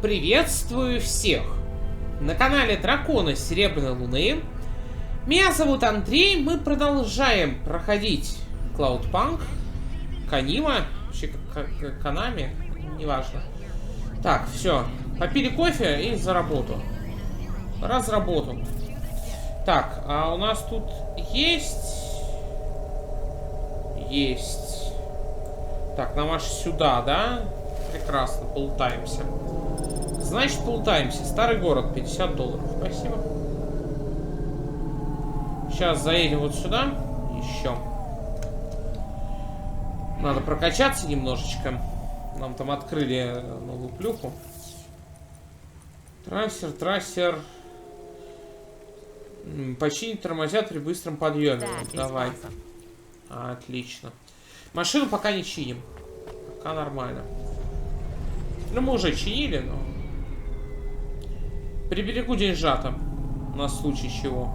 Приветствую всех на канале Дракона Серебряной Луны. Меня зовут Андрей, мы продолжаем проходить Cloudpunk, Канима, вообще Канами, неважно. Так, все, попили кофе и за работу. Раз за работу. Так, а у нас тут есть... Так, нам аж сюда, да? Прекрасно, полутаемся. Значит, полутаемся. Старый город, $50. Спасибо. Сейчас заедем вот сюда. Еще. Надо прокачаться немножечко. Нам там открыли новую плюху. Трассер. Починить тормозят при быстром подъеме. Вот, давай. Отлично. Машину пока не чиним. Пока нормально. Ну, мы уже чинили, но... Приберегу деньжата. На случай чего.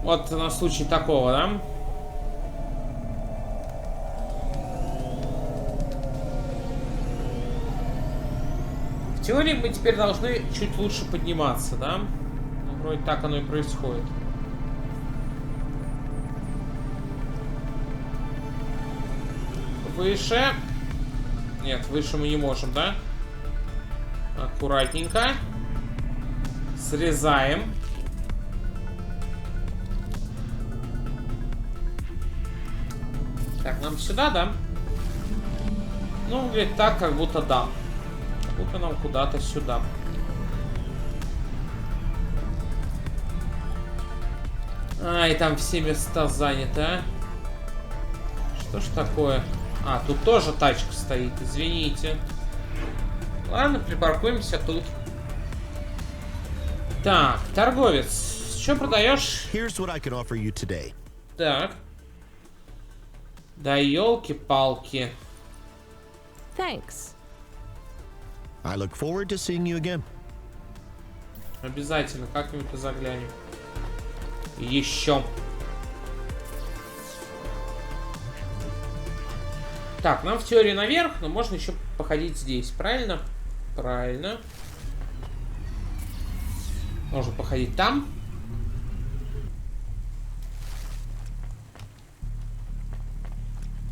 Вот на случай такого, да? В теории мы теперь должны чуть лучше подниматься, да? Ну, вроде так оно и происходит. Выше. Нет, выше мы не можем, да? Аккуратненько. Срезаем. Так, нам сюда, да? Ну, выглядит так, как будто да. Как будто нам куда-то сюда. Ай, там все места заняты, а? Что ж такое? А, тут тоже тачка стоит, извините. Ладно, припаркуемся тут. Так, торговец, что продаешь? Так. Да елки-палки. Thanks. I look forward to seeing you again. Обязательно, как-нибудь заглянем. Еще. Так, нам в теории наверх, но можно еще походить здесь, правильно? Правильно. Можно походить там.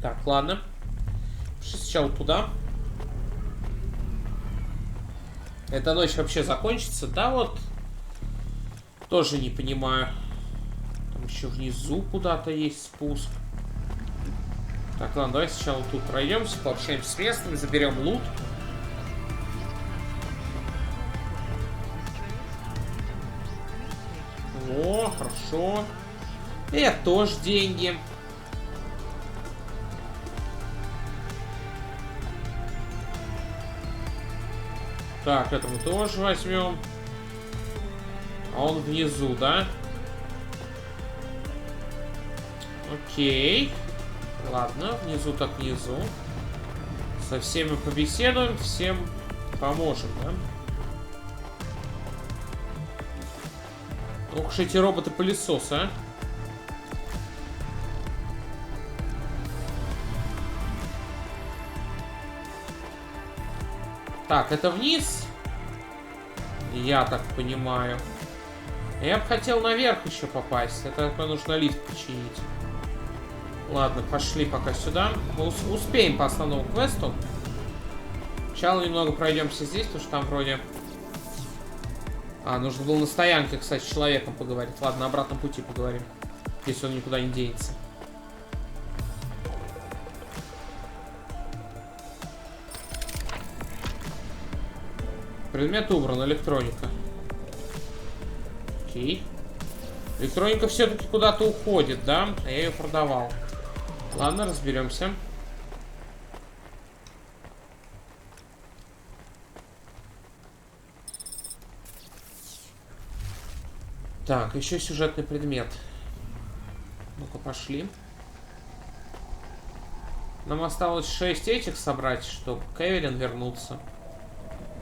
Так, ладно. Сначала туда. Эта ночь вообще закончится? Да вот. Тоже не понимаю. Там еще внизу куда-то есть спуск. Так, ладно, давай сначала тут пройдемся, пообщаемся с местными, заберем лут. О, хорошо. Это тоже деньги. Так, это мы тоже возьмем. А он внизу, да? Окей. Ладно, внизу так внизу. Со всеми побеседуем, всем поможем, да? Ох уж эти роботы-пылесосы, а. Так, это вниз? Я так понимаю. Я бы хотел наверх еще попасть. Это нужно лифт починить. Ладно, пошли пока сюда. Мы успеем по основному квесту. Сначала немного пройдемся здесь, потому что там вроде... А, нужно было на стоянке, кстати, с человеком поговорить. Ладно, на обратном пути поговорим. Если он никуда не денется. Предмет убран, электроника. Окей. Электроника все-таки куда-то уходит, да? А я ее продавал. Ладно, разберемся. Так, еще сюжетный предмет. Ну-ка, пошли. Нам осталось 6 этих собрать, чтобы к Эвелин вернуться.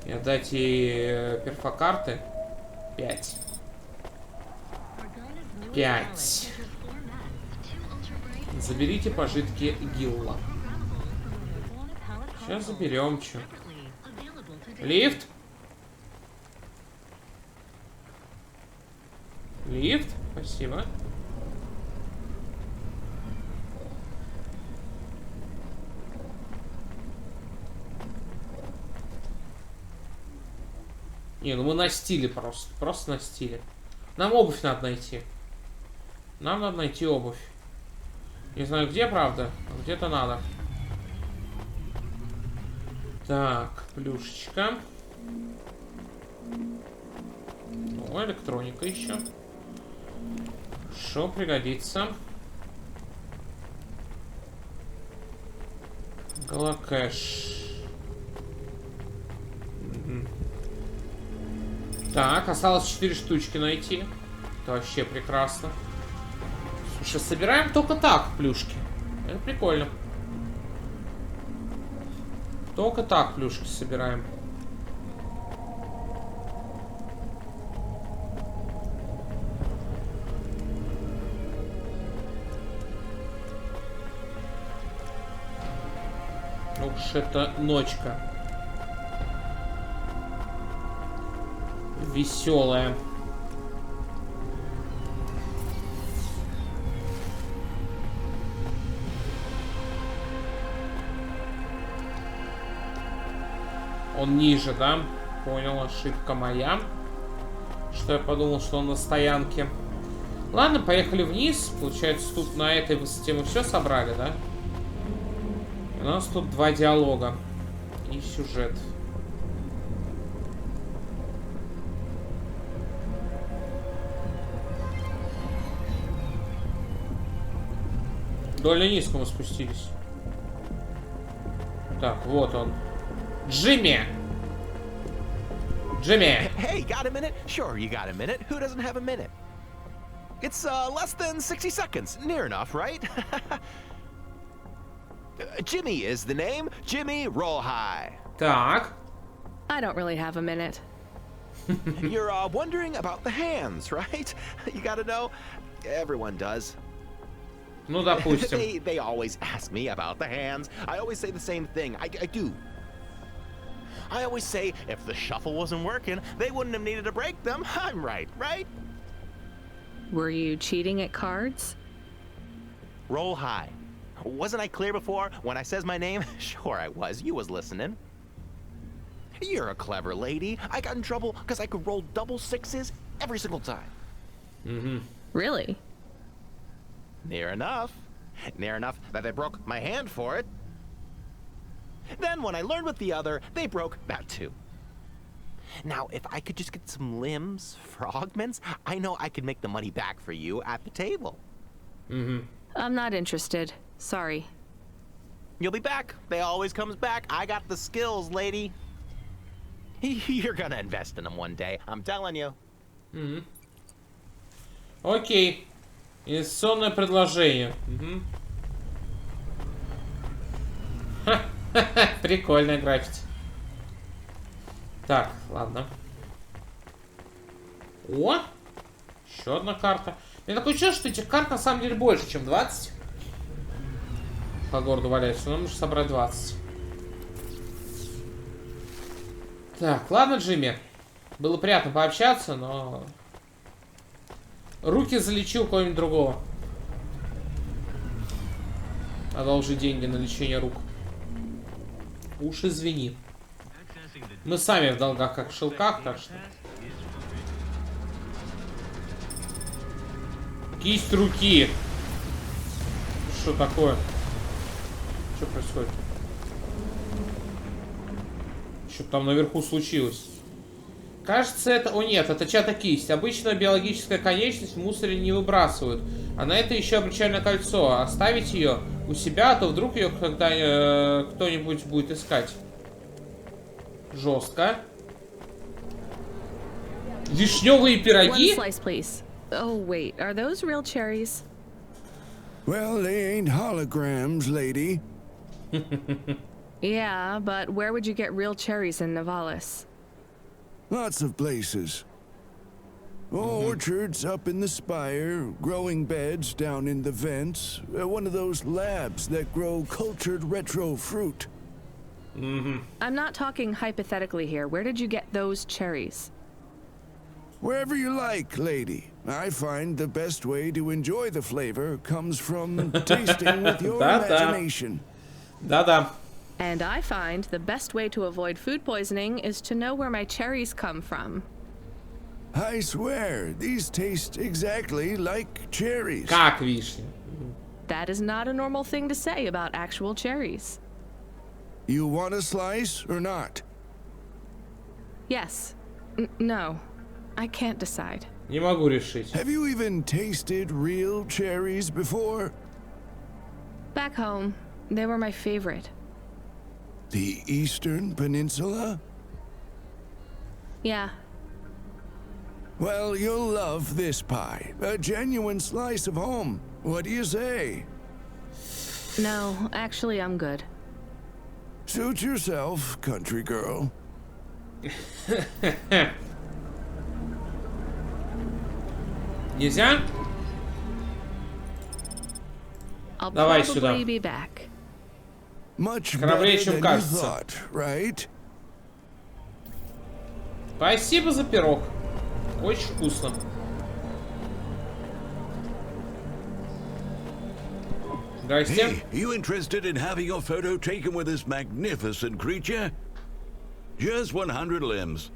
И отдать ей перфокарты. 5. 5. Заберите пожитки Гилла. Сейчас заберем, что. Лифт. Лифт. Спасибо. Не, ну мы на стиле просто. Просто на стиле. Нам обувь надо найти. Нам надо найти обувь. Не знаю где, правда. Но где-то надо. Так, плюшечка. Ну, электроника еще. Что пригодится? Голокэш. Так, осталось 4 штучки найти. Это вообще прекрасно. Слушай, собираем только так плюшки. Это прикольно. Только так плюшки собираем. Уж это ночка. Веселая. Он ниже, да? Понял, ошибка моя. Что я подумал, что он на стоянке. Ладно, поехали вниз. Получается, тут на этой высоте мы все собрали, да? У нас тут 2 диалога. И сюжет. Довольно низко мы спустились. Так, вот он. Джимми! Джимми! Hey, got a minute? Sure, you got a minute. Who doesn't have a minute? It's less than 60 seconds. Near enough, right? Jimmy is the name. Jimmy, roll high. Так. I don't really have a minute. You're wondering about the hands, right? You gotta know. Everyone does. Ну, допустим. They always ask me about the hands. I always say the same thing. I do. I always say if the shuffle wasn't working, they wouldn't have needed to break them. I'm right, right? Were you cheating at cards? Roll high. Wasn't I clear before when I says my name? Sure I was. You was listening. You're a clever lady. I got in trouble because I could roll double sixes every single time. Mm-hmm. Really? Near enough. Near enough that they broke my hand for it. Then when I learned with the other, they broke that too. Now, if I could just get some limbs for augments, I know I could make the money back for you at the table. Mm-hmm. I'm not interested. Sorry. You'll be back. They always comes back. I got the skills, lady. You're gonna invest in them one day. I'm telling you. Mm-hmm. Окей. Инвестиционное предложение. Угу. Прикольная граффити. Так, ладно. О! Еще одна карта. Мне такое чувство, что этих карт на самом деле больше, чем 20. По городу валяется. Нам нужно собрать 20. Так, ладно, Джимми. Было приятно пообщаться, но... Руки залечу у кого-нибудь другого. Одолжи деньги на лечение рук. Уж извини. Мы сами в долгах, как в шелках, так что... Кисть руки. Что такое? Что происходит? Что там наверху случилось? Кажется, это... О нет, это чья-то кисть. Обычно биологическая конечность в мусоре не выбрасывают. А на это еще обручальное кольцо. Оставить ее у себя, а то вдруг ее когда кто-нибудь будет искать. Жестко. Вишневые пироги? One slice, please. Oh, wait. Are those real cherries? Well, they ain't holograms, lady. Yeah, but where would you get real cherries in Navalis? Lots of places. Orchards up in the spire, growing beds down in the vents, one of those labs that grow cultured retro fruit. I'm not talking hypothetically here. Where did you get those cherries? Wherever you like, lady. I find the best way to enjoy the flavor comes from tasting with your imagination. Да-да. And I find the best way to avoid food poisoning is to know where my cherries come from. I swear, these taste exactly like cherries. Как вишня. That is not a normal thing to say about actual cherries. You want a slice or not? Yes. No. I can't decide. Не могу решить. Have you even tasted real cherries before? Back home, they were my favorite. The Eastern Peninsula? Yeah. Well, you'll love this pie. A genuine slice of home. What do you say? No, actually, I'm good. Suit yourself, country girl. Нельзя? I'll Давай probably сюда. be back. Much Храбрее, better чем than you кажется. thought, right? Спасибо за пирог. Очень вкусно. Здрасте. Hey, you interested in having your photo taken with this magnificent creature? Just 100 limbs.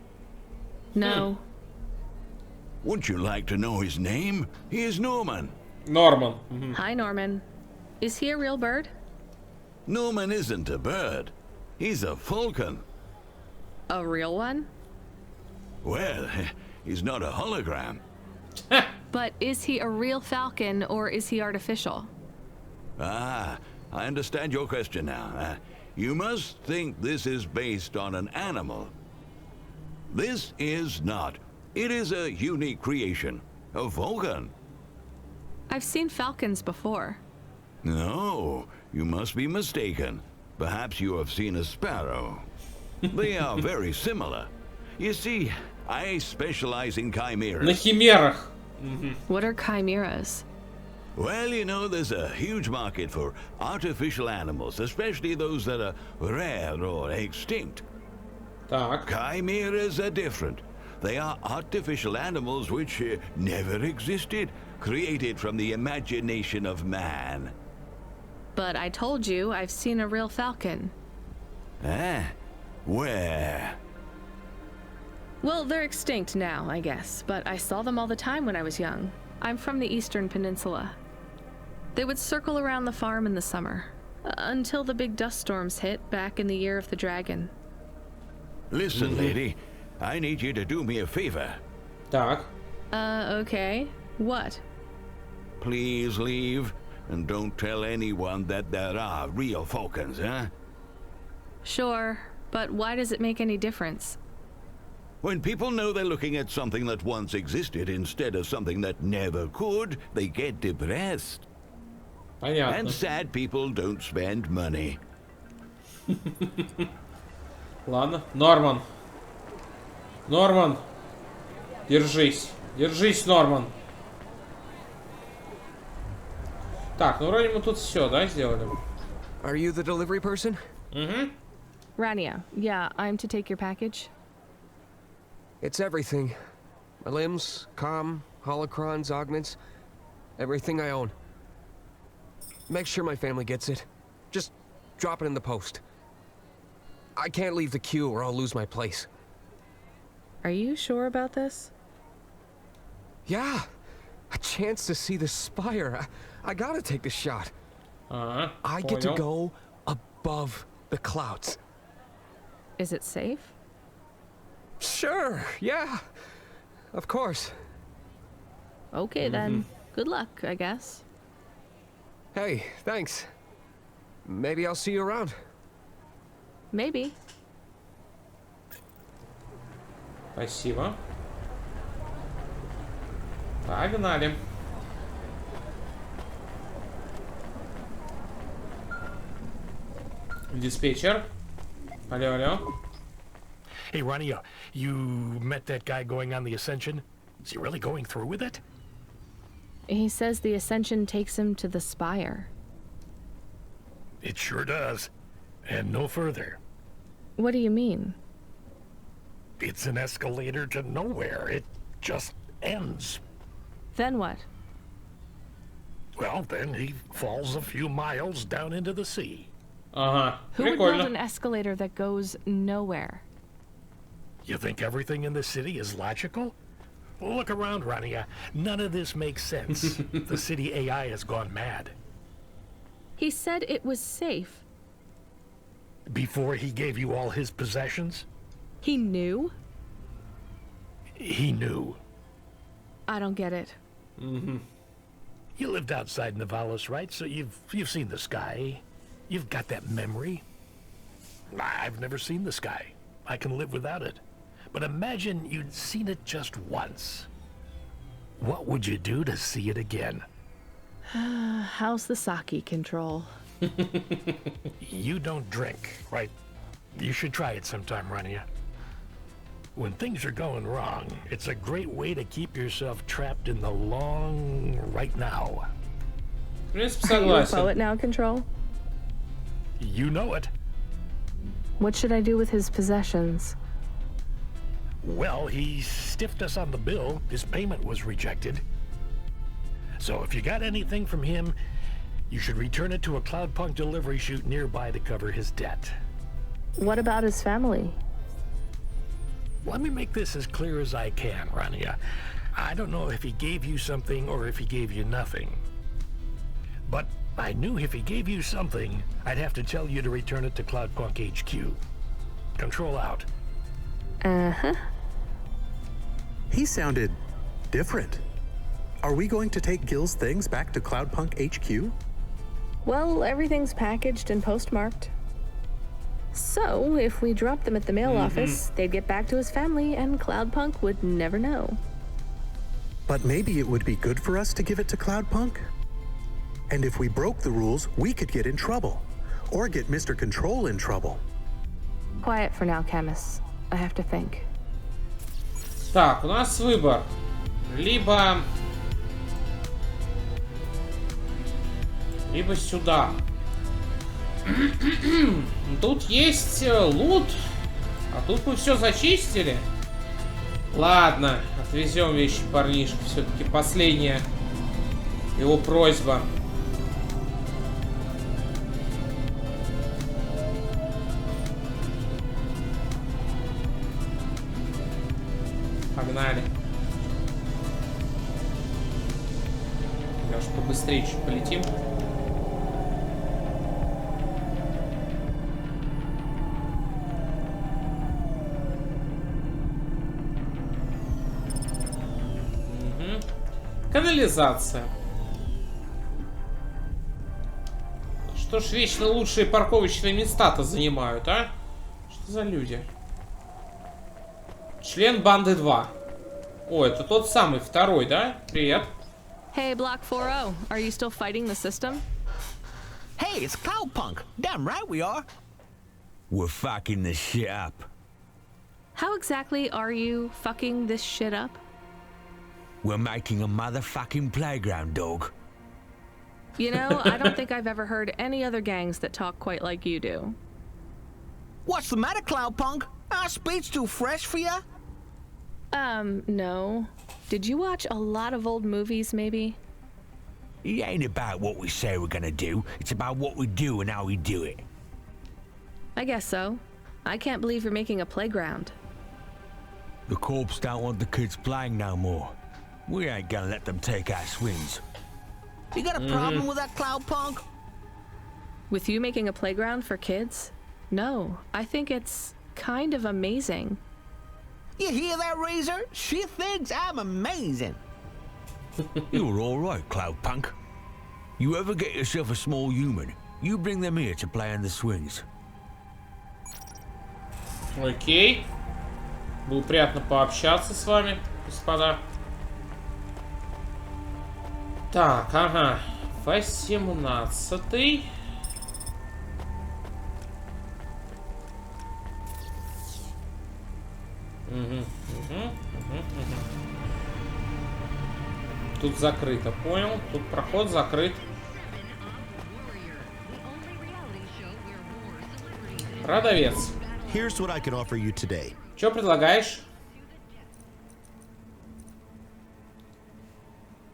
No. Wouldn't you like to know his name? He is Norman. Норман. Hi, Norman. Is he a real bird? Norman isn't a bird. He's a falcon. A real one? Well, he's not a hologram. But is he a real falcon or is he artificial? Ah, I understand your question now. You must think this is based on an animal. This is not. It is a unique creation. A falcon. I've seen falcons before. No, you must be mistaken. Perhaps you have seen a sparrow. They are very similar. You see, I specialize in На chimeras. химерах. What are chimeras? Well, you know, there's a huge market for artificial animals, especially those that are rare or extinct. Так. Chimeras are different. They are artificial animals which never existed, created from the imagination of man. But I told you I've seen a real falcon. Ah, where? Well, they're extinct now, I guess, but I saw them all the time when I was young. I'm from the Eastern Peninsula. They would circle around the farm in the summer, until the big dust storms hit back in the year of the dragon. Listen, lady, I need you to do me a favor. Так. Okay. What? Please leave, and don't tell anyone that there are real falcons, huh? Sure, but why does it make any difference? When people know they're looking at something that once existed instead of something that never could, they get depressed. Понятно. And sad people don't spend money. Ладно. Норман. Норман. Держись. Держись, Норман. Так, ну вроде мы тут все, да, сделали? Are you the delivery person? Rania, yeah, I'm to take your package. It's everything. My limbs, comm, holocrons, augments, everything I own. Make sure my family gets it. Just drop it in the post. I can't leave the queue or I'll lose my place. Are you sure about this? Yeah, a chance to see the spire. I gotta take the shot. Ага, I get to понял. go above the clouds. Is it safe? Sure, yeah. Of course. Okay then. Good luck, I guess. Hey, thanks. Maybe I'll see you around. Maybe. Спасибо. Погнали. Диспетчер. Алло, алло. Hey, Ronnie, you met that guy going on the Ascension? Is he really going through with it? He says the Ascension takes him to the spire. It sure does. And no further. What do you mean? It's an escalator to nowhere. It just ends. Then what? Well, then he falls a few miles down into the sea. Ага, Who would build прикольно. an escalator that goes nowhere? You think everything in the city is logical? Well, look around, Rania. None of this makes sense. The city AI has gone mad. He said it was safe. Before he gave you all his possessions, He knew? he knew. I don't get it. You lived outside Navalis, right? So you've seen the sky. You've got that memory. I've never seen the sky. I can live without it. But imagine you'd seen it just once. What would you do to see it again? How's the sake control? You don't drink, right? You should try it sometime, Rania. When things are going wrong, it's a great way to keep yourself trapped in the long right now. В принципе, Are you a согласен. poet now, Control? You know it. What should I do with his possessions? Well, he stiffed us on the bill. His payment was rejected. So if you got anything from him, you should return it to a Cloudpunk delivery chute nearby to cover his debt. What about his family? Let me make this as clear as I can, Rania. I don't know if he gave you something or if he gave you nothing. But I knew if he gave you something, I'd have to tell you to return it to Cloudpunk HQ. Control out. Uh-huh. He sounded different. Are we going to take Gil's things back to Cloudpunk HQ? Well, everything's packaged and postmarked. So, if we drop them at the mail office, they'd get back to his family and Cloudpunk would never know. But maybe it would be good for us to give it to Cloudpunk? And if we broke the rules, we could get in trouble. Or get Mr. Control in trouble. Quiet for now, Camus. I have to think. Так, у нас выбор. Либо сюда. Тут есть лут. А тут мы все зачистили. Ладно, отвезем вещи парнишки. Все-таки последняя его просьба. Погнали. Может, побыстрее чуть полетим. Канализация. Что ж вечно лучшие парковочные места-то занимают, а? Что за люди? Член банды 2. О, это тот самый, второй, да? Привет. Hey, Block 4-0. Are you still fighting the system? Hey, it's Cloudpunk. Damn right we are. We're fucking this shit up. How exactly are you fucking this shit up? We're making a motherfucking playground, dog. You know, I don't think I've ever heard any other gangs that talk quite like you do. What's the matter, Cloudpunk? Our speech too fresh for ya? No. Did you watch a lot of old movies, maybe? It ain't about what we say we're gonna do. It's about what we do and how we do it. I guess so. I can't believe you're making a playground. The corps don't want the kids playing no more. We ain't gonna let them take our swings. You got a problem with that, Cloudpunk? With you making a playground for kids? No, I think it's kind of amazing. You hear that, Razor? She thinks I'm amazing. You're all right, Cloudpunk. You ever get yourself a small human, you bring them here to play on the swings. Окей. Было приятно пообщаться с вами, господа. Так, ага. 18-й. Тут закрыто, понял? Тут проход закрыт. Продавец. Here's what I can offer you today. Что предлагаешь?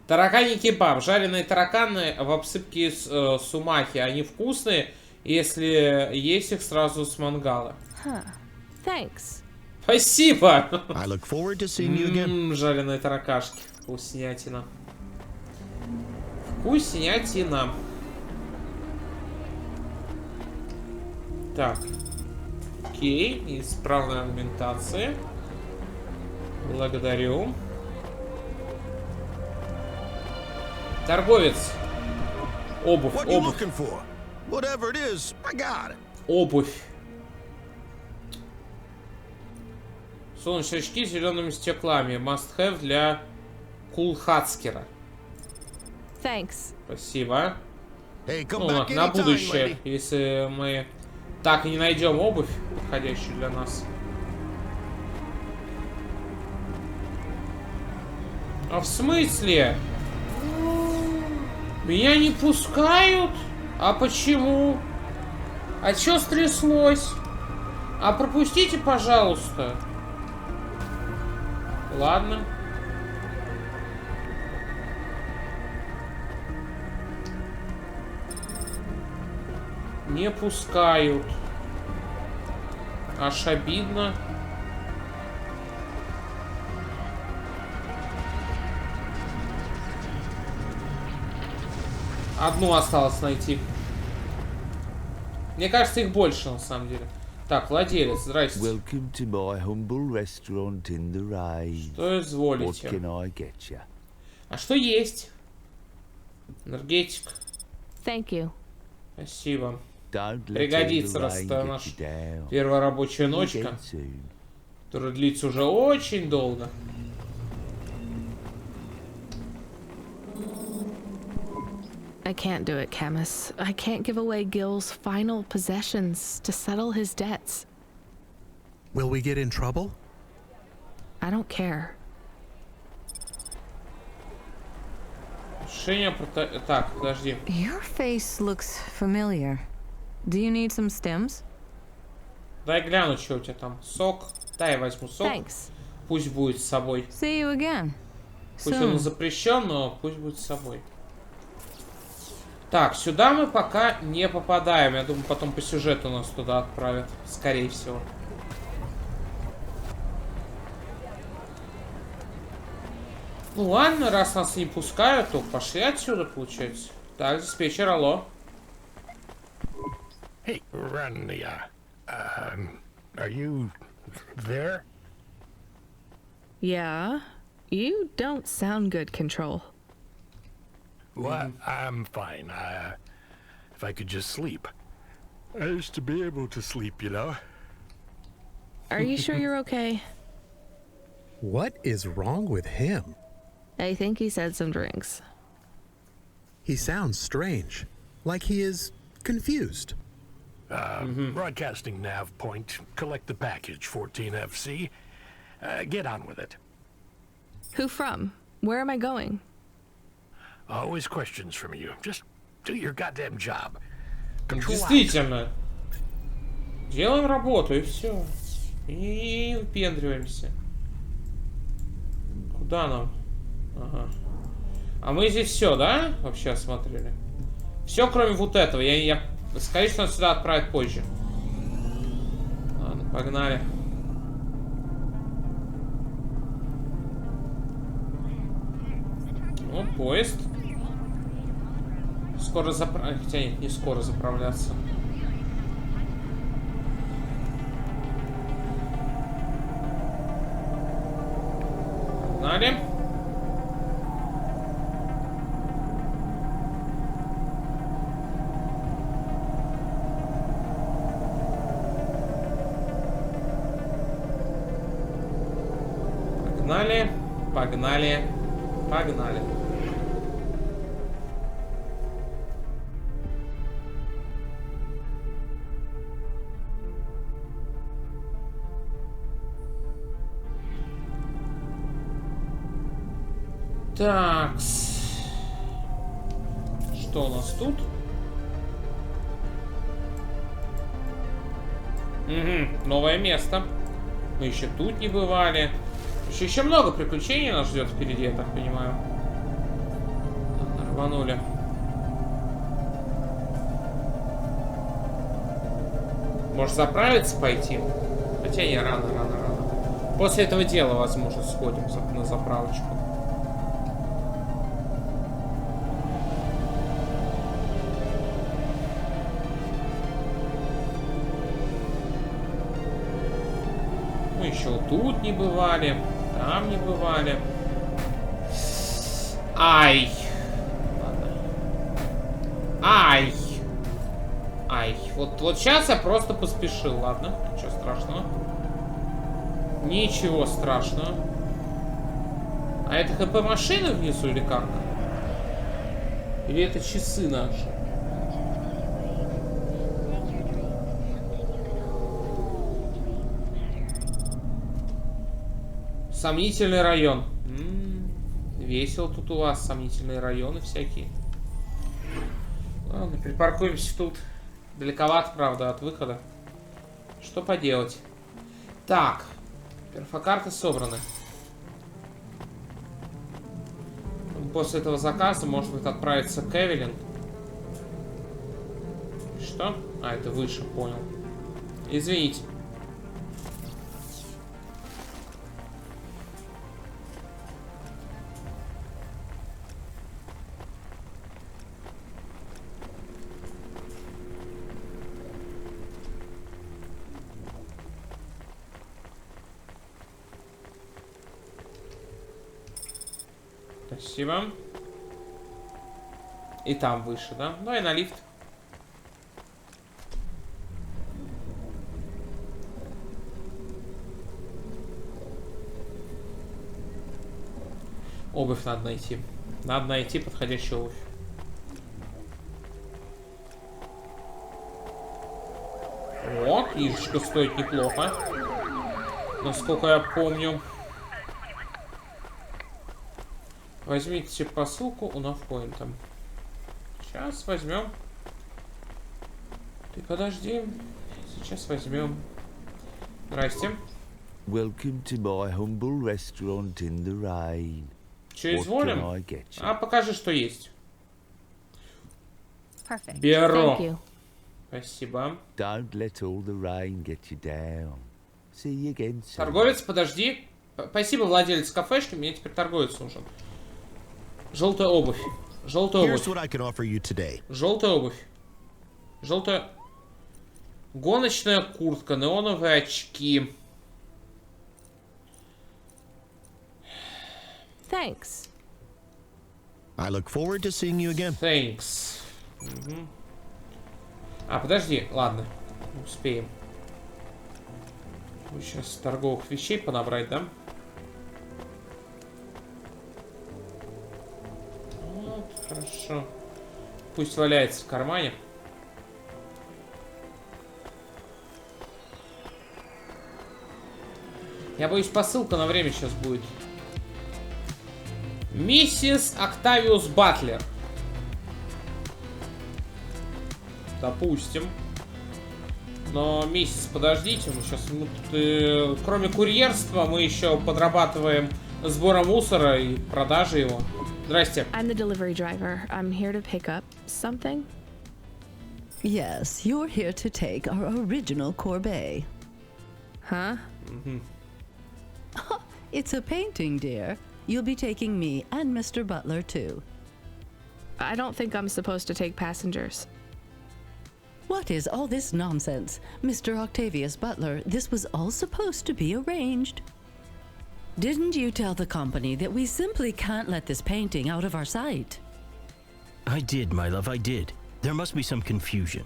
Тараканий кебаб. Жареные тараканы в обсыпке сумахи. Они вкусные, если есть их сразу с мангала. Thanks. Спасибо! I look forward to seeing you again. Жареные таракашки. Вкуснятина. Вкуснятина. Так. Окей. Исправная аргументация. Благодарю. Торговец. Обувь. What are you Обувь. looking for? Whatever it is, I got it. Обувь. Солнечные очки с зелеными стеклами. Must have для кулхацкера. Thanks. Спасибо. Hey, come Ну, back на anytime, будущее, lady. если мы так и не найдем обувь, подходящую для нас. А в смысле? Меня не пускают? А почему? А чё стряслось? А пропустите, пожалуйста. Ладно. Не пускают. Аж обидно. Одну осталось найти. Мне кажется, их больше на самом деле. Так, владелец, здрасте. Welcome to my humble restaurant in the rain. Что изволите? What can I get you? А что есть? Энергетик. Thank you. Спасибо. Don't let Пригодится, all the раз rain это get наша you down. первая рабочая See you ночка, again soon. которая длится уже очень долго. I can't do it, Camus. I can't give away Gil's final possessions to settle his debts. Will we get in trouble? I don't care. Решение Так, подожди. Your face looks familiar. Do you need some stems? Дай гляну, что у тебя там. Сок. Дай я возьму сок. Thanks. Пусть будет с собой. See you again. Пусть он и запрещен, но пусть будет с собой. Так, сюда мы пока не попадаем. Я думаю, потом по сюжету нас туда отправят. Скорее всего. Ну ладно, раз нас не пускают, то пошли отсюда, получается. Так, диспетчер, алло. Hey, Rania. Are you there? Yeah? You don't sound good, Control. Well, I'm fine. If I could just sleep. I used to be able to sleep, you know. Are you sure you're okay? What is wrong with him? I think he said some drinks. He sounds strange, like he is confused. Broadcasting nav point. Collect the package, 14FC. Get on with it. Who from? Where am I going? Always questions from you. Just do your goddamn job. Control out. Действительно. Делаем работу и все. И не выпендриваемся. Куда нам? Ага. А мы здесь все, да? Вообще осмотрели. Все, кроме вот этого. Скорее всего, нас сюда отправят позже. Ладно, погнали. О, поезд. Скоро заправляться. Хотя нет, не скоро заправляться. Погнали. Погнали, погнали, погнали. Такс. Что у нас тут? Угу, новое место. Мы еще тут не бывали. Еще много приключений нас ждет впереди, я так понимаю. Рванули. Может заправиться пойти? Хотя не, рано. После этого дела, возможно, сходим на заправочку. Мы еще тут не бывали, там не бывали. Ай! Ладно. Ай! Вот сейчас я просто поспешил, ладно? Ничего страшного. Ничего страшного. А это ХП машины внизу или как? Или это часы наши? Сомнительный район. Весело тут у вас, сомнительные районы всякие. Ладно, припаркуемся тут. Далековато, правда, от выхода. Что поделать? Так. Перфокарты собраны. После этого заказа, может быть, отправиться к Эвелин. Что? А, это выше, понял. Извините. Спасибо. И там выше, да? Ну и на лифт. Обувь надо найти. Надо найти подходящую обувь. О, книжечка стоит неплохо. Насколько я помню. Возьмите посылку у навпоинта. Сейчас возьмем. Ты подожди. Сейчас возьмем. Здрасте. Welcome to my humble restaurant in the rain. Че изволим? What can I get you? А покажи, что есть. Perfect. Беру. Thank you. Спасибо. Don't let all the rain get you down. See you again soon. Торговец, подожди. Спасибо, владелец кафешки. Мне теперь торговец нужен. Желтая обувь. Желтая обувь. Here's what I can offer you today. Желтая обувь. Желтая. Гоночная куртка. Неоновые очки. Thanks. I look forward to seeing you again. Thanks. Угу. А, подожди. Ладно. Успеем. Сейчас торговых вещей понабрать, да? Вот, хорошо. Пусть валяется в кармане. Я боюсь, посылка на время сейчас будет. Миссис Октавиус Батлер. Допустим. Но месяц подождите, мы сейчас, кроме курьерства, мы еще подрабатываем сбором мусора и продажей его. Здрасте. I'm the delivery driver. I'm here to pick up something. Yes, you're here to take our original corbeille. Huh? It's a painting, dear. You'll be taking me and Mr. Butler, too. I don't think I'm supposed to take passengers. What is all this nonsense? Mr. Octavius Butler, this was all supposed to be arranged. Didn't you tell the company that we simply can't let this painting out of our sight? I did, my love, I did. There must be some confusion.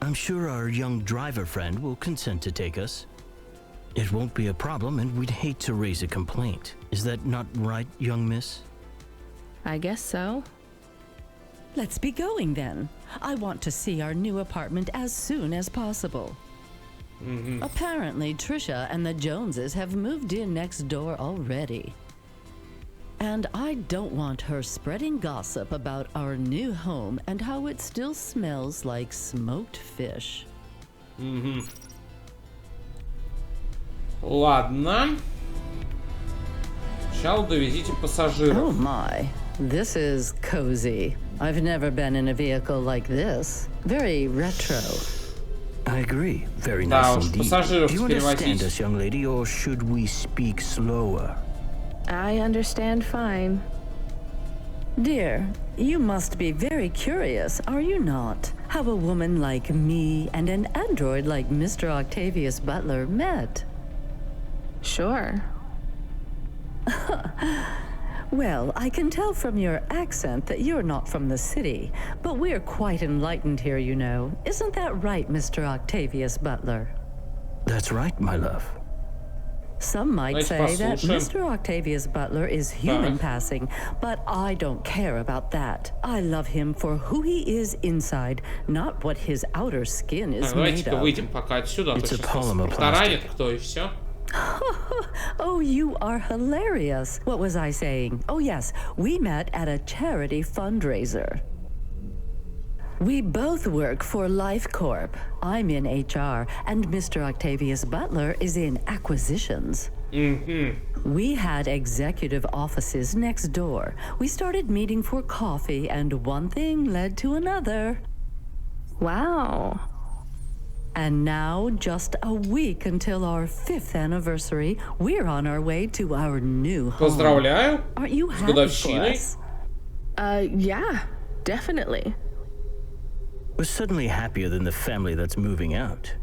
I'm sure our young driver friend will consent to take us. It won't be a problem, and we'd hate to raise a complaint. Is that not right, young miss? I guess so. Let's be going then. I want to see our new apartment as soon as possible. Apparently, Trisha and the Joneses have moved in next door already. And I don't want her spreading gossip about our new home and how it still smells like smoked fish. Ладно. Сначала довезите пассажиров. Oh my, this is cozy. I've never been in a vehicle like this. Very retro. I agree. Very Да nice уж, indeed. пассажиров Do you understand перевозить. us, young lady, or should we speak slower? I understand fine. Dear, you must be very curious, are you not? How a woman like me and an android like Mr. Octavius Butler met. Sure. Well, I can tell from your accent that you're not from the city, but we're quite enlightened here, you know. Isn't that right, Mr. Octavius Butler? That's right, my love. Some might Let's say that послушаем. Mr. Octavius Butler is human passing, but I don't care about that. I love him for who he is inside, not what his outer skin is made Давайте-ка of. выйдем пока отсюда, а то It's a сейчас polymer нас таранит plastic. кто и все. Oh, you are hilarious. What was I saying? Oh, yes, we met at a charity fundraiser. We both work for Life Corp. I'm in HR, and Mr. Octavius Butler is in acquisitions. We had executive offices next door. We started meeting for coffee, and one thing led to another. Wow. And now, just a week until our 5th anniversary, we're on our way to our new home. Поздравляю Aren't you с happy for годовщиной. us? Yeah, definitely. We're suddenly happier than the family that's moving out.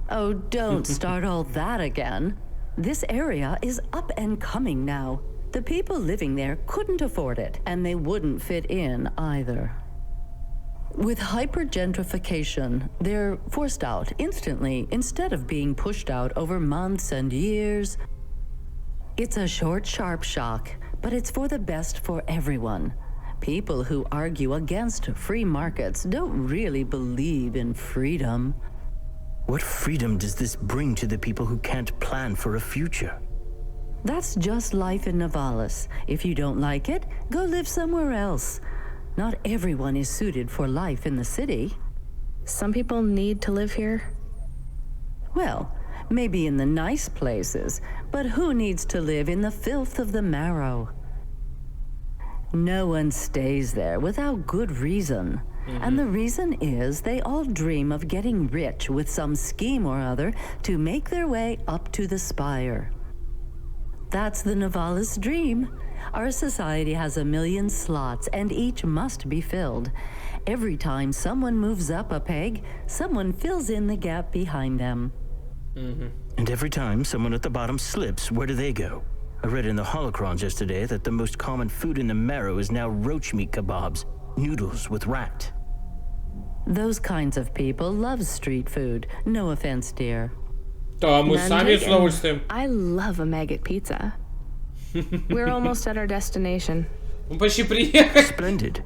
Oh, don't start all that again. This area is up and coming now. The people living there couldn't afford it, and they wouldn't fit in either. With hypergentrification, they're forced out instantly instead of being pushed out over months and years. It's a short, sharp shock, but it's for the best for everyone. People who argue against free markets don't really believe in freedom. What freedom does this bring to the people who can't plan for a future? That's just life in Novalis. If you don't like it, go live somewhere else. Not everyone is suited for life in the city. Some people need to live here. Well, maybe in the nice places, but who needs to live in the filth of the marrow? No one stays there without good reason. And the reason is they all dream of getting rich with some scheme or other to make their way up to the spire. That's the Novalis dream. Our society has 1 million slots, and each must be filled. Every time someone moves up a peg, someone fills in the gap behind them. And every time someone at the bottom slips, where do they go? I read in the holocrons yesterday that the most common food in the marrow is now roach meat kebabs, noodles with rat. Those kinds of people love street food. No offense, dear. Да, мы None сами с taken. удовольствием. I love a maggot pizza. We're almost at our destination. Мы почти приехали. Splendid.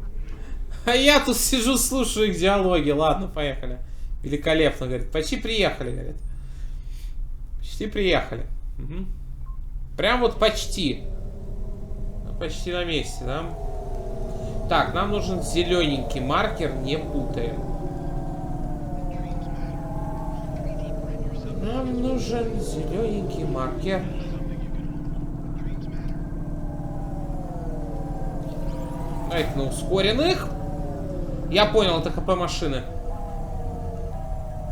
А я тут сижу, слушаю их диалоги. Ладно, поехали. Великолепно, говорит. Почти приехали, говорит. Почти приехали. Угу. Прям вот почти. Почти на месте, да? Так, нам нужен зелененький маркер, не путаем. Нам нужен зелененький маркер. Давайте на ускоренных. Я понял, это ХП машины.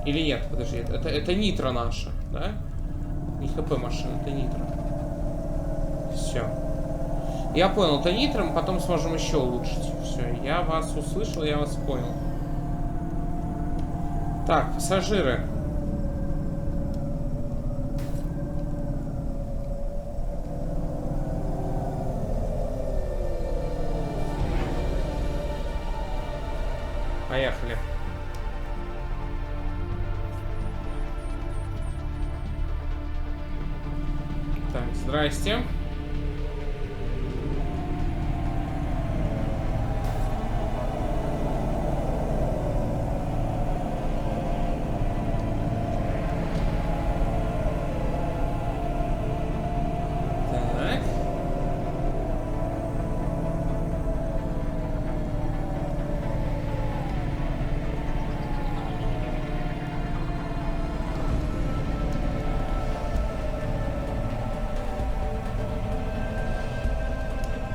Или нет? Подожди, это нитро наша, да? Не ХП машина, это нитро. Все. Я понял, это нитро, мы потом сможем еще улучшить. Все, я вас услышал, я вас понял. Так, пассажиры. Поехали. Так, здрасте. Так.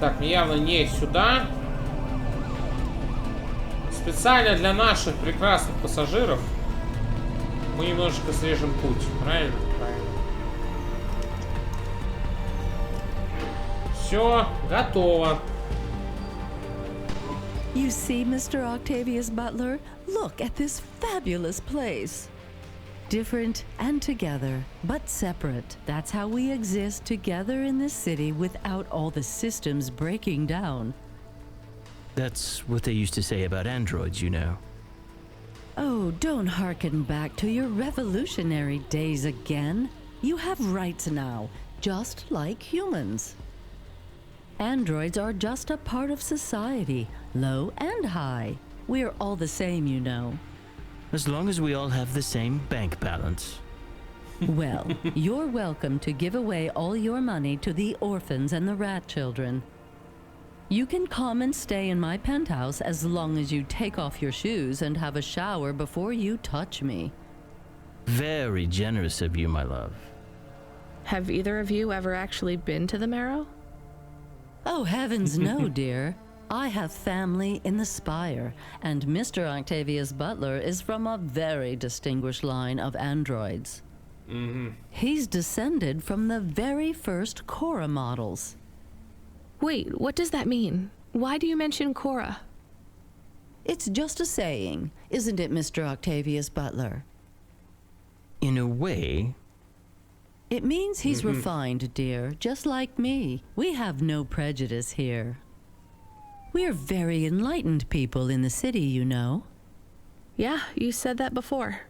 Так, явно не сюда. Специально для наших прекрасных пассажиров мы немножечко срежем путь. Правильно? Правильно. Все, готово. You see, Mr. Octavius Butler? Look at this fabulous place. Different and together, but separate. That's how we exist together in this city without all the systems breaking down. That's what they used to say about androids, you know. Oh, don't hearken back to your revolutionary days again. You have rights now, just like humans. Androids are just a part of society, low and high. We're all the same, you know. As long as we all have the same bank balance. Well, you're welcome to give away all your money to the orphans and the rat children. You can come and stay in my penthouse as long as you take off your shoes and have a shower before you touch me. Very generous of you, my love. Have either of you ever actually been to the Marrow? Oh, heavens no, dear. I have family in the Spire, and Mr. Octavius Butler is from a very distinguished line of androids. He's descended from the very first Cora models. Wait, what does that mean? Why do you mention Cora? It's just a saying, isn't it, Mr. Octavius Butler? In a way. It means he's refined, dear, just like me. We have no prejudice here. We're very enlightened people in the city, you know. Yeah, you said that before.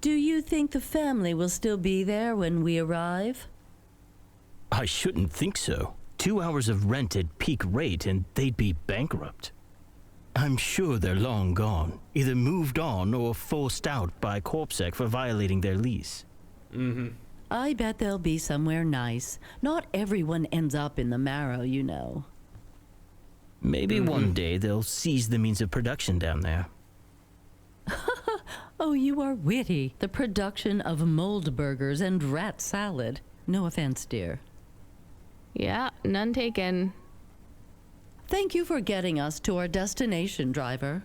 Do you think the family will still be there when we arrive? I shouldn't think so. 2 hours of rent at peak rate and they'd be bankrupt. I'm sure they're long gone, either moved on or forced out by Corpsec for violating their lease. I bet they'll be somewhere nice. Not everyone ends up in the Marrow, you know. Maybe one day they'll seize the means of production down there. Oh, you are witty. The production of mold burgers and rat salad. No offense, dear. Yeah, none taken. Thank you for getting us to our destination, driver.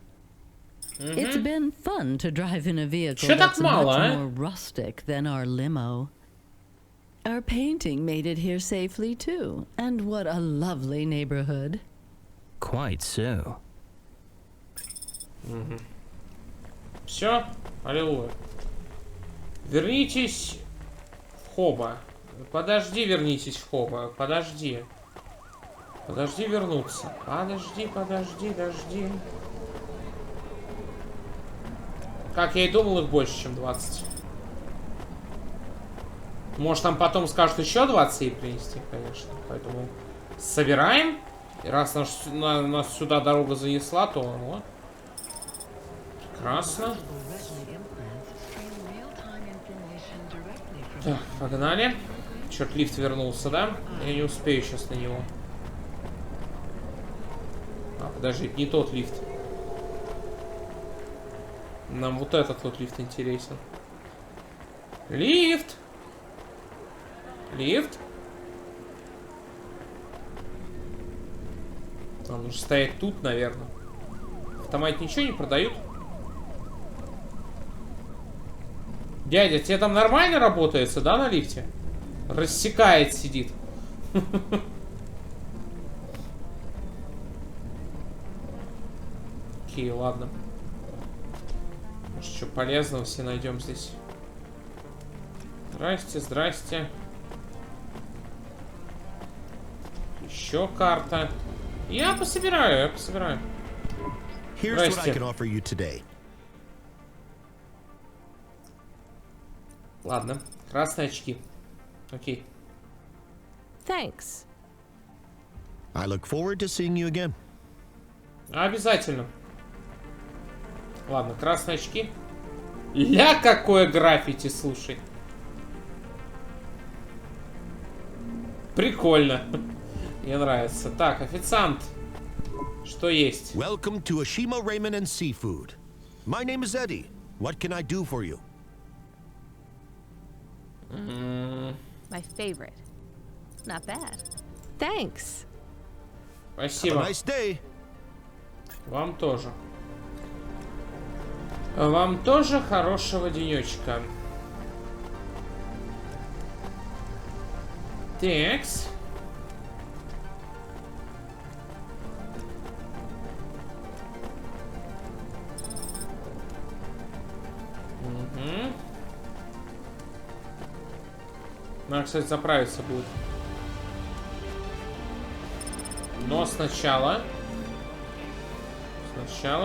It's been fun to drive in a vehicle that's much more rustic than our limo. Our painting made it here safely, too. And what a lovely neighborhood. Quite so. Все, аллилуйя. Вернитесь в Хоба. Подожди, вернитесь в Хоба. Подожди. Подожди вернуться. Подожди, дожди. Как я и думал, их больше, чем 20. Может, там потом скажут еще 20 и принести, конечно. Поэтому собираем. И раз нас сюда дорога занесла, то вот. Прекрасно. Так, погнали. Черт, лифт вернулся, да? Я не успею сейчас на него. А, подожди, не тот лифт. Нам вот этот вот лифт интересен. Лифт! Лифт! Он нужно стоять тут, наверное. В автомате ничего не продают? Дядя, тебе там нормально работается, да, на лифте? Рассекает, сидит. Окей, ладно. Может, что полезного все найдем здесь. Здрасте, здрасте. Еще карта. Я пособираю. Here's what I can offer you today. Ладно, красные очки. Окей. Thanks. I look forward to seeing you again. Обязательно. Ладно, красные очки. Ля, какое граффити, слушай. Прикольно. Мне нравится. Так, официант. Что есть? Welcome to Ashima Ramen and Seafood. My name is Eddie. What can I do for you? My favorite. Not bad. Thanks. Спасибо. Have a nice day. Вам тоже. Вам тоже хорошего денечка. Текс. Угу. Надо, кстати, заправиться будет. Но сначала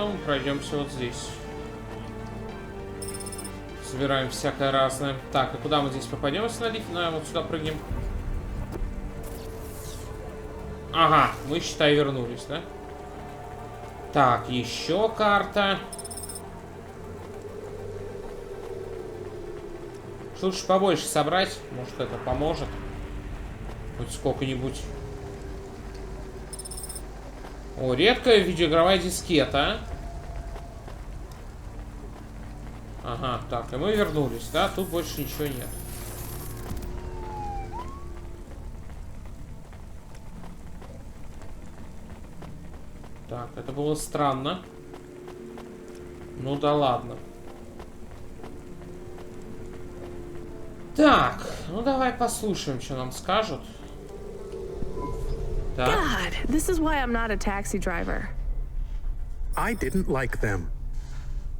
мы пройдемся вот здесь. Собираем всякое разное. Так, а куда мы здесь попадем, если вот сюда прыгнем? Ага, мы, считай, вернулись, да? Так, еще карта. Лучше побольше собрать. Может, это поможет. Хоть сколько-нибудь. О, редкая видеоигровая дискета. Ага, так, и мы вернулись, да? Тут больше ничего нет. Так, это было странно. Ну да ладно. Так, ну давай послушаем, что нам скажут. God, this is why I'm not a taxi driver. I didn't like them.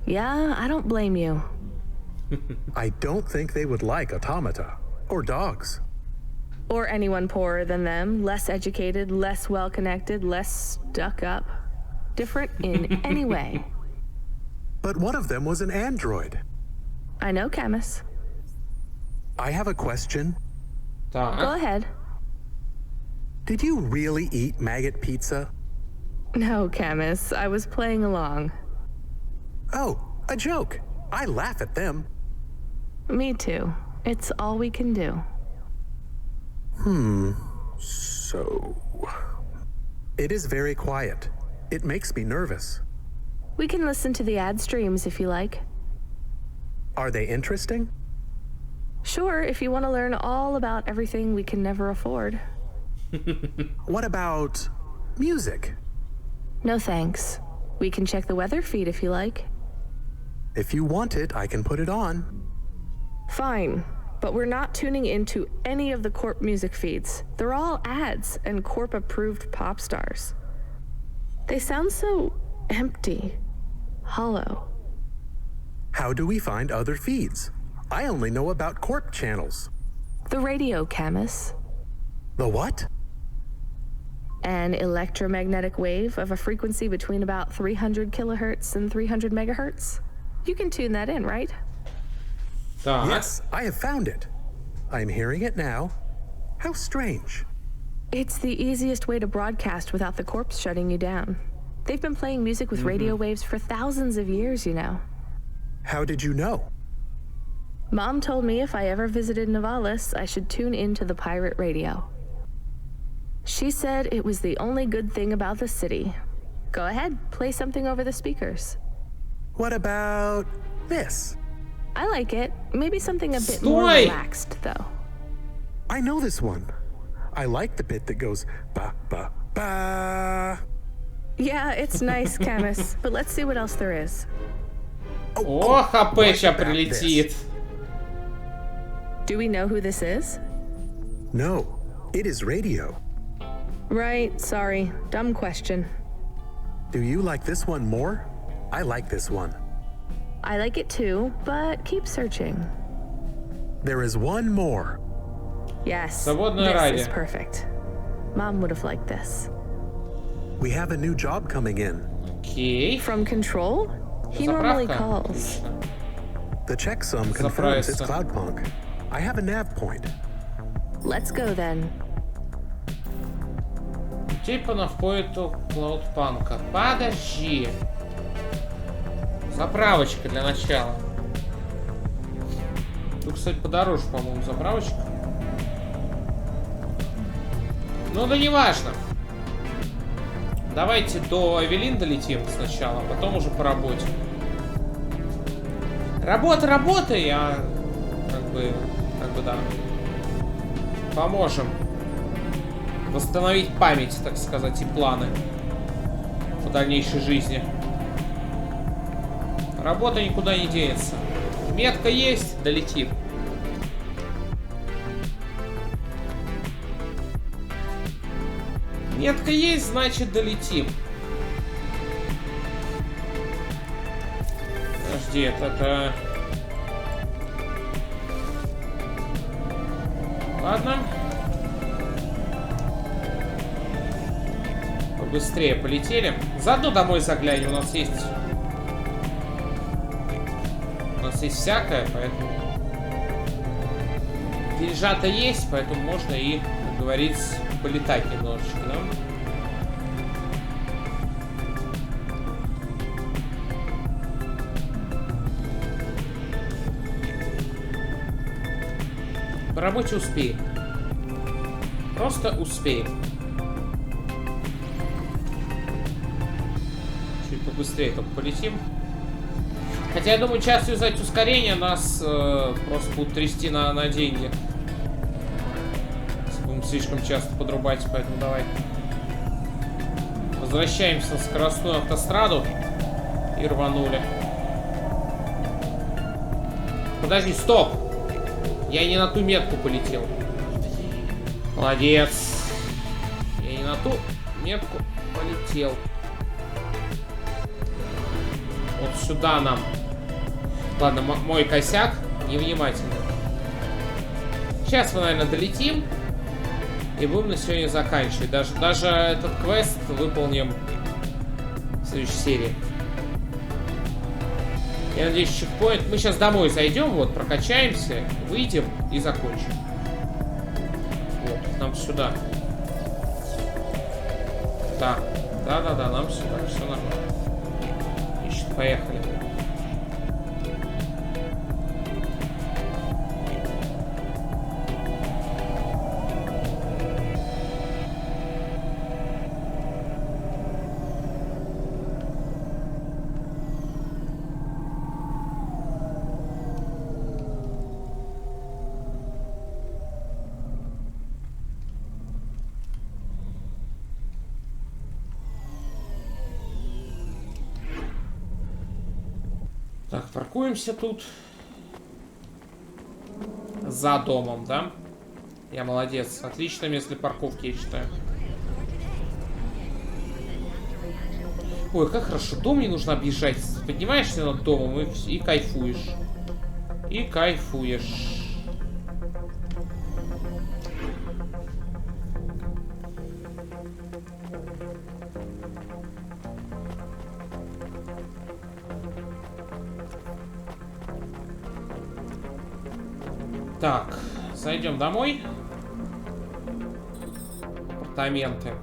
Yeah, I don't blame you. I don't think they would like automata or dogs. Or anyone poorer than them, less educated, less well-connected, less stuck up. Different in any way. But one of them was an android. I know, Camus. I have a question. Go ahead. Did you really eat maggot pizza? No, Camus. I was playing along. Oh, a joke. I laugh at them. Me too. It's all we can do. So... It is very quiet. It makes me nervous. We can listen to the ad streams if you like. Are they interesting? Sure, if you want to learn all about everything we can never afford. What about music? No thanks. We can check the weather feed if you like. If you want it, I can put it on. Fine, but we're not tuning into any of the Corp music feeds. They're all ads and Corp-approved pop stars. They sound so empty, hollow. How do we find other feeds? I only know about Corp channels. The radio, Camus. The what? An electromagnetic wave of a frequency between about 300 kilohertz and 300 megahertz. You can tune that in, right? Yes, I have found it. I'm hearing it now. How strange. It's the easiest way to broadcast without the corpse shutting you down. They've been playing music with radio waves for thousands of years, you know. How did you know? Mom told me if I ever visited Navalis, I should tune into the pirate radio. She said it was the only good thing about the city. Go ahead, play something over the speakers. What about this? I like it. Maybe something a bit more relaxed, though. I know this one. I like the bit that goes ba ba ba. Yeah, it's nice, Camus, but let's see what else there is. О, ХП ща прилетит. Do we know who this is? No, it is radio. Right, sorry. Dumb question. Do you like this one more? I like this one. I like it too, but keep searching. There is one more. Yes, Свободное this радио. is perfect. Mom would have liked this. We have a new job coming in. Окей. From Control? He normally calls. The checksum confirms it's Cloudpunk. I have a nav point. Let's go then. Типа на входу Клаудпанка. Подожди. Заправочка для начала. Тут, кстати, подороже, по-моему, заправочка. Ну да не важно. Давайте до Эвелин долетим сначала, а потом уже по работе. Работа, я как бы да. Поможем. восстановить память, так сказать, и планы по дальнейшей жизни. Работа никуда не денется. Метка есть, долетим. Метка есть, значит долетим. Подожди, это... Ладно. Побыстрее полетели. Заодно домой заглянем. У нас есть всякое, поэтому... Деньжата есть, поэтому можно и, как говорится, полетать немножечко, да? По работе успеем. Просто успеем. Чуть побыстрее только полетим. Хотя я думаю, сейчас юзать ускорение нас просто будут трясти на деньги. Если будем слишком часто подрубать, поэтому давай. Возвращаемся на скоростную автостраду. И рванули. Подожди, стоп! Я не на ту метку полетел. Молодец. Я не на ту метку полетел. Вот сюда нам. Ладно, мой косяк. Невнимательно. Сейчас мы, наверное, долетим. И будем на сегодня заканчивать. Даже этот квест выполним в следующей серии. Я надеюсь, чекпоинт. Мы сейчас домой зайдем, вот, прокачаемся, выйдем и закончим. Вот, нам сюда. Да, нам сюда, все нормально. Ищет, поехали. Так, паркуемся тут. За домом, да? Я молодец. Отличное место для парковки, я считаю. Ой, как хорошо. Дом не нужно объезжать. Поднимаешься над домом и кайфуешь. И кайфуешь. Так, зайдем домой. Апартаменты.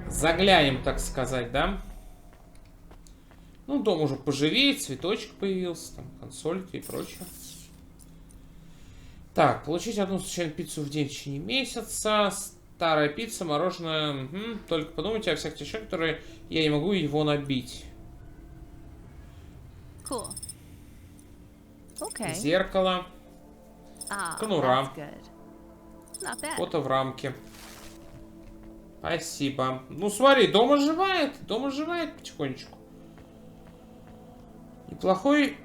Заглянем, так сказать, да? Ну, дом уже поживее, цветочек появился, там, консолька и прочее. Так, получить одну случайную пиццу в день в течение месяца. Старая пицца, мороженое. Угу. Только подумайте о всех тех вещах, которые я не могу его набить. Cool. Okay. Зеркало. Конура. Фото в рамке. Спасибо. Ну, смотри, дом оживает. Дом оживает потихонечку. Неплохое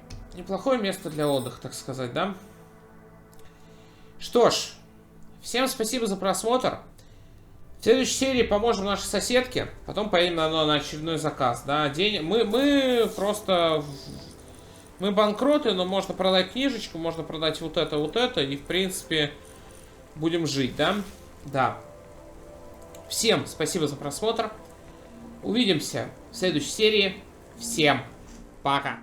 место для отдыха, так сказать, да? Что ж, всем спасибо за просмотр. В следующей серии поможем нашей соседке. Потом поедем на очередной заказ, да? Мы просто... Мы банкроты, но можно продать книжечку, можно продать вот это, и, в принципе, будем жить, да? Да. Всем спасибо за просмотр. Увидимся в следующей серии. Всем пока.